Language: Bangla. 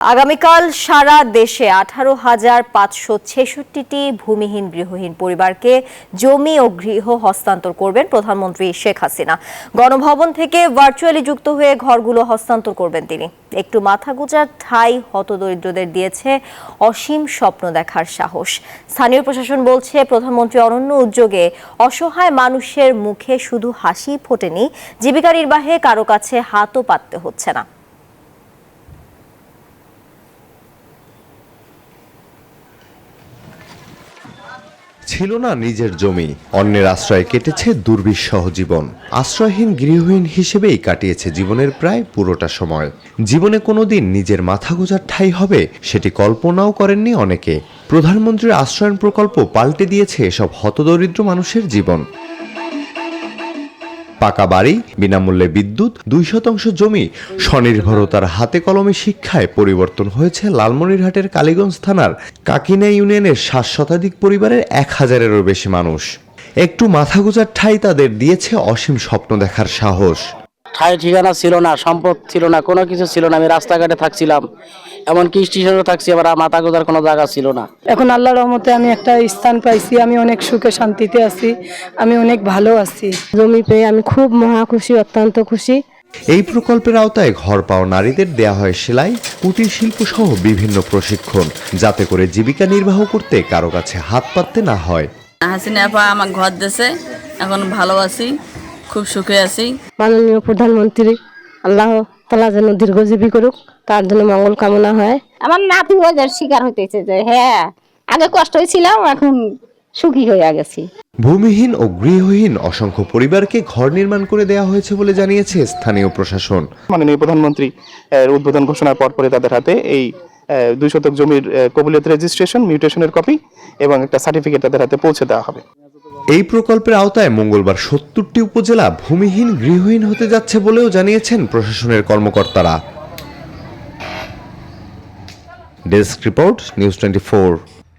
আগামীকাল সারা দেশে 18,566টি ভূমিহীন গৃহহীন পরিবারকে জমি ও গৃহ হস্তান্তর করবেন প্রধানমন্ত্রী শেখ হাসিনা। গণভবন থেকে ভার্চুয়ালি যুক্ত হয়ে ঘরগুলো হস্তান্তর করবেন তিনি। একটু মাথা গোঁজার ঠাঁই হতদরিদ্রদের দিয়েছে অসীম স্বপ্ন দেখার সাহস। স্থানীয় প্রশাসন বলছে, প্রধানমন্ত্রী অনন্য উদ্যোগে অসহায় মানুষের মুখে শুধু হাসি ফোটেনি, জীবিকা নির্বাহে কারো কাছে হাতও পাততে হচ্ছে না। ছিল না নিজের জমি, অন্যের আশ্রয়ে কেটেছে দুর্বিষহ জীবন। আশ্রয়হীন গৃহহীন হিসেবেই কাটিয়েছে জীবনের প্রায় পুরোটা সময়। জীবনে কোনোদিন নিজের মাথা গোঁজার ঠাঁই হবে সেটি কল্পনাও করেননি অনেকে। প্রধানমন্ত্রীর আশ্রয়ণ প্রকল্প পাল্টে দিয়েছে এসব হতদরিদ্র মানুষের জীবন। পাকা বাড়ি, বিনামূল্যে বিদ্যুৎ, 2% জমি, স্বনির্ভরতার হাতে কলমে শিক্ষায় পরিবর্তন হয়েছে লালমনিরহাটের কালীগঞ্জ থানার কাকিনা ইউনিয়নের 7 শতাধিক পরিবারের 1000-এরও বেশি মানুষ। একটু মাথা গোঁজার ঠাঁই তাদের দিয়েছে অসীম স্বপ্ন দেখার সাহস। ঠাই ঠিকানা ছিল না, সম্পদ ছিল না, কোনো কিছু ছিল না। আমি রাস্তাঘাটে থাকছিলাম, এমনকি স্টেশনে থাকছি, আবার মাথা গোঁজার কোনো জায়গা ছিল না। এখন আল্লাহর রহমতে আমি একটা স্থান পাইছি, আমি অনেক সুখে শান্তিতে আছি, আমি অনেক ভালো আছি। জমি পেয়ে আমি খুব মহা খুশি, অত্যন্ত খুশি। এই প্রকল্পের আওতায় ঘর পাওয়া নারীদের দেয়া হয় সেলাই, কুটির শিল্প সহ বিভিন্ন প্রশিক্ষণ, যাতে করে জীবিকা নির্বাহ করতে কারো কাছে হাত পাততে না হয়। হাসিনা আপা আমার ঘর দেশে, এখন ভালো আছি, খুব সুখে আছি। মাননীয় প্রধানমন্ত্রী আল্লাহ তাআলা যেন দীর্ঘজীবী করুক, তার জন্য মঙ্গল কামনা হয়। আমার নাতি ওদের শিকার হইতেছে যে হ্যাঁ, আগে কষ্ট হয়েছিল, এখন সুখী হয়ে গেছি। ভূমিহীন ও গৃহহীন অসংখ্য পরিবারকে ঘর নির্মাণ করে দেওয়া হয়েছে বলে জানিয়েছে স্থানীয় প্রশাসন। মাননীয় প্রধানমন্ত্রী উদ্বোধন ঘোষণার পরে তাদের হাতে এই 2 শতক জমির কবুলিয়ত রেজিস্ট্রেশন, মিউটেশনের কপি এবং একটা সার্টিফিকেট তাদের হাতে পৌঁছে দেওয়া হবে। এই প্রকল্পের আওতায় মঙ্গলবার 70টি উপজেলা ভূমিহীন গৃহহীন হতে যাচ্ছে বলেও জানিয়েছেন প্রশাসনের কর্মকর্তারা। Desk report, news 24।